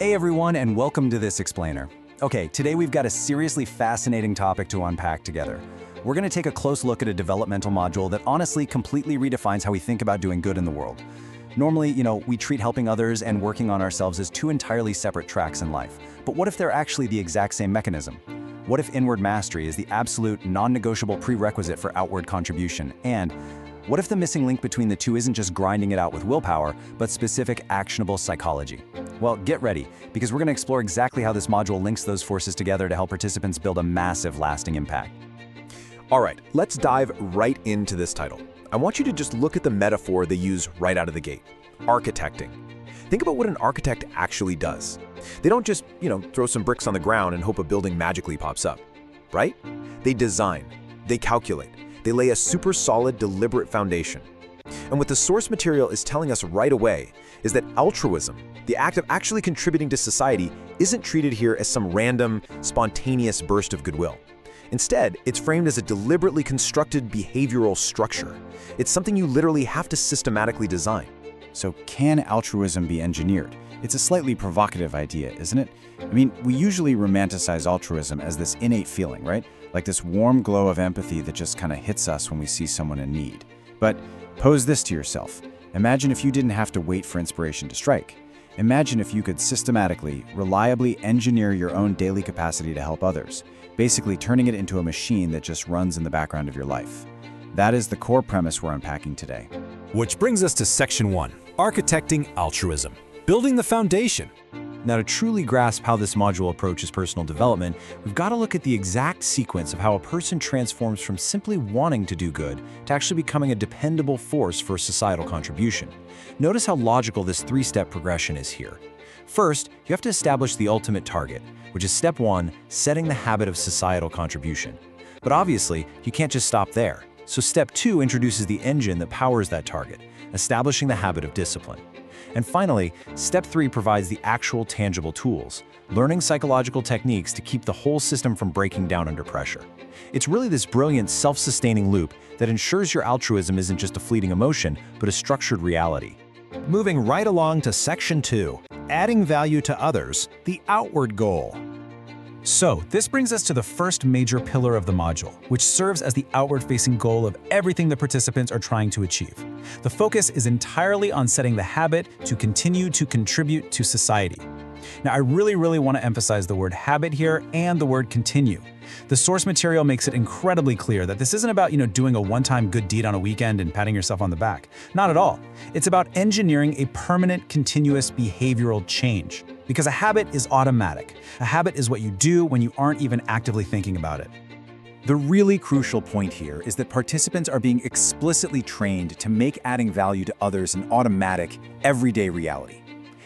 Hey everyone, and welcome to this explainer. Okay, today we've got a seriously fascinating topic to unpack together. We're going to take a close look at a developmental module that honestly completely redefines how we think about doing good in the world. Normally, we treat helping others and working on ourselves as two entirely separate tracks in life. But what if they're actually the exact same mechanism? What if inward mastery is the absolute, non-negotiable prerequisite for outward contribution? And what if the missing link between the two isn't just grinding it out with willpower, but specific, actionable psychology? Well, get ready, because we're going to explore exactly how this module links those forces together to help participants build a massive, lasting impact. All right, let's dive right into this title. I want you to just look at the metaphor they use right out of the gate: architecting. Think about what an architect actually does. They don't just, throw some bricks on the ground and hope a building magically pops up, right? They design, they calculate, they lay a super solid, deliberate foundation. And what the source material is telling us right away is that altruism, the act of actually contributing to society, isn't treated here as some random, spontaneous burst of goodwill. Instead, it's framed as a deliberately constructed behavioral structure. It's something you literally have to systematically design. So can altruism be engineered? It's a slightly provocative idea, isn't it? I mean, we usually romanticize altruism as this innate feeling, right? Like this warm glow of empathy that just kind of hits us when we see someone in need. But pose this to yourself. Imagine if you didn't have to wait for inspiration to strike. Imagine if you could systematically, reliably engineer your own daily capacity to help others, basically turning it into a machine that just runs in the background of your life. That is the core premise we're unpacking today. Which brings us to Section 1, Architecting Altruism, Building the Foundation. Now, to truly grasp how this module approaches personal development, we've got to look at the exact sequence of how a person transforms from simply wanting to do good to actually becoming a dependable force for societal contribution. Notice how logical this three-step progression is here. First, you have to establish the ultimate target, which is step 1, setting the habit of societal contribution. But obviously, you can't just stop there. So step 2 introduces the engine that powers that target, establishing the habit of discipline. And finally, step 3 provides the actual tangible tools, learning psychological techniques to keep the whole system from breaking down under pressure. It's really this brilliant self-sustaining loop that ensures your altruism isn't just a fleeting emotion, but a structured reality. Moving right along to Section 2, Adding Value to Others, the Outward Goal. So, this brings us to the first major pillar of the module, which serves as the outward-facing goal of everything the participants are trying to achieve. The focus is entirely on setting the habit to continue to contribute to society. Now, I really want to emphasize the word habit here and the word continue. The source material makes it incredibly clear that this isn't about, doing a one-time good deed on a weekend and patting yourself on the back. Not at all. It's about engineering a permanent, continuous behavioral change. Because a habit is automatic. A habit is what you do when you aren't even actively thinking about it. The really crucial point here is that participants are being explicitly trained to make adding value to others an automatic, everyday reality.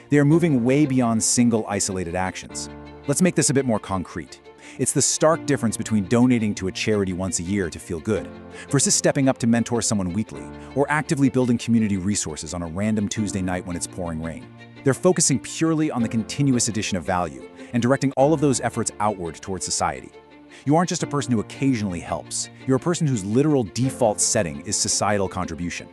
They are moving way beyond single, isolated actions. Let's make this a bit more concrete. It's the stark difference between donating to a charity once a year to feel good versus stepping up to mentor someone weekly or actively building community resources on a random Tuesday night when it's pouring rain. They're focusing purely on the continuous addition of value and directing all of those efforts outward towards society. You aren't just a person who occasionally helps. You're a person whose literal default setting is societal contribution.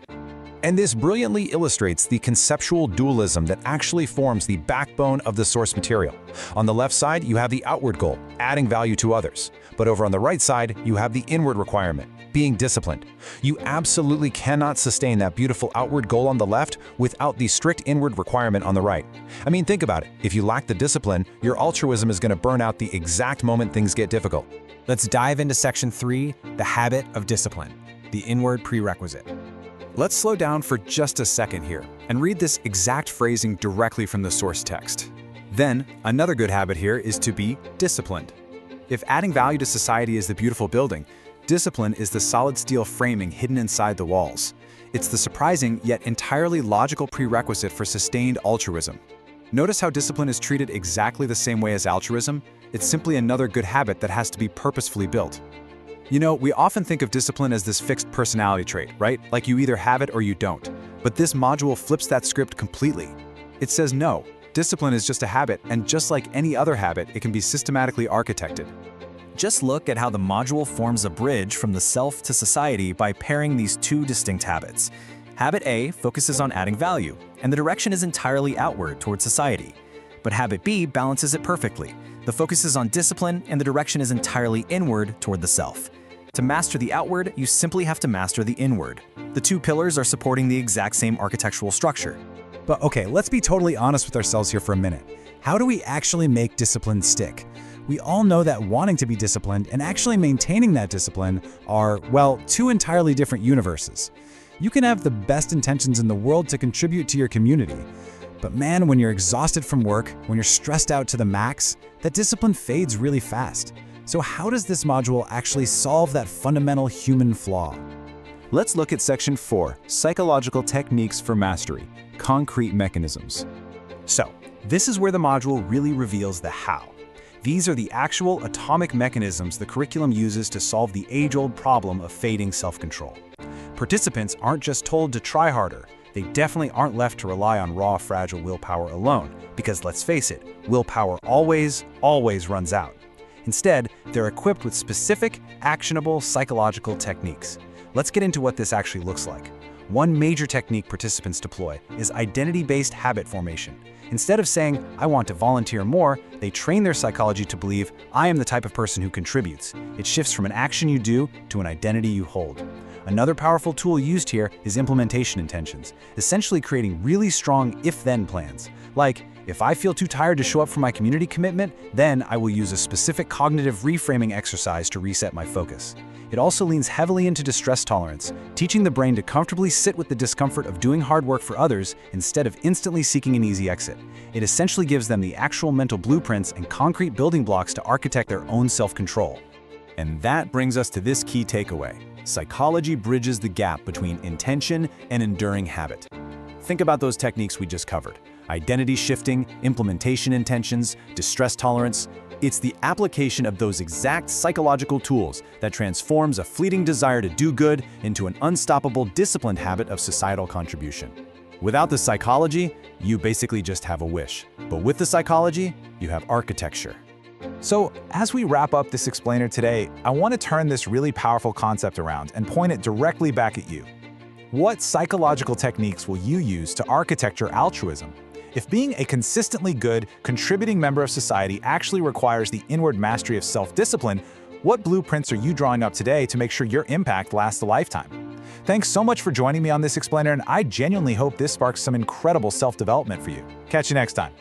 And this brilliantly illustrates the conceptual dualism that actually forms the backbone of the source material. On the left side, you have the outward goal, adding value to others. But over on the right side, you have the inward requirement, being disciplined. You absolutely cannot sustain that beautiful outward goal on the left without the strict inward requirement on the right. I mean, think about it. If you lack the discipline, your altruism is going to burn out the exact moment things get difficult. Let's dive into Section 3, the habit of discipline, the inward prerequisite. Let's slow down for just a second here and read this exact phrasing directly from the source text. Then, another good habit here is to be disciplined. If adding value to society is the beautiful building, discipline is the solid steel framing hidden inside the walls. It's the surprising yet entirely logical prerequisite for sustained altruism. Notice how discipline is treated exactly the same way as altruism? It's simply another good habit that has to be purposefully built. We often think of discipline as this fixed personality trait, right? Like you either have it or you don't. But this module flips that script completely. It says no, discipline is just a habit, and just like any other habit, it can be systematically architected. Just look at how the module forms a bridge from the self to society by pairing these two distinct habits. Habit A focuses on adding value, and the direction is entirely outward towards society. But habit B balances it perfectly. The focus is on discipline, and the direction is entirely inward toward the self. To master the outward, you simply have to master the inward. The two pillars are supporting the exact same architectural structure. But okay, let's be totally honest with ourselves here for a minute. How do we actually make discipline stick? We all know that wanting to be disciplined and actually maintaining that discipline are, well, two entirely different universes. You can have the best intentions in the world to contribute to your community, but man, when you're exhausted from work, when you're stressed out to the max, that discipline fades really fast. So how does this module actually solve that fundamental human flaw? Let's look at Section 4, Psychological Techniques for Mastery, Concrete Mechanisms. So, this is where the module really reveals the how. These are the actual atomic mechanisms the curriculum uses to solve the age-old problem of fading self-control. Participants aren't just told to try harder, they definitely aren't left to rely on raw, fragile willpower alone, because let's face it, willpower always runs out. Instead, they're equipped with specific, actionable psychological techniques. Let's get into what this actually looks like. One major technique participants deploy is identity-based habit formation. Instead of saying, I want to volunteer more, they train their psychology to believe, I am the type of person who contributes. It shifts from an action you do to an identity you hold. Another powerful tool used here is implementation intentions, essentially creating really strong if-then plans. Like, if I feel too tired to show up for my community commitment, then I will use a specific cognitive reframing exercise to reset my focus. It also leans heavily into distress tolerance, teaching the brain to comfortably sit with the discomfort of doing hard work for others instead of instantly seeking an easy exit. It essentially gives them the actual mental blueprints and concrete building blocks to architect their own self-control. And that brings us to this key takeaway. Psychology bridges the gap between intention and enduring habit. Think about those techniques we just covered. Identity shifting, implementation intentions, distress tolerance. It's the application of those exact psychological tools that transforms a fleeting desire to do good into an unstoppable disciplined habit of societal contribution. Without the psychology, you basically just have a wish. But with the psychology, you have architecture. So, as we wrap up this explainer today, I want to turn this really powerful concept around and point it directly back at you. What psychological techniques will you use to architect your altruism? If being a consistently good, contributing member of society actually requires the inward mastery of self-discipline, what blueprints are you drawing up today to make sure your impact lasts a lifetime? Thanks so much for joining me on this explainer, and I genuinely hope this sparks some incredible self-development for you. Catch you next time.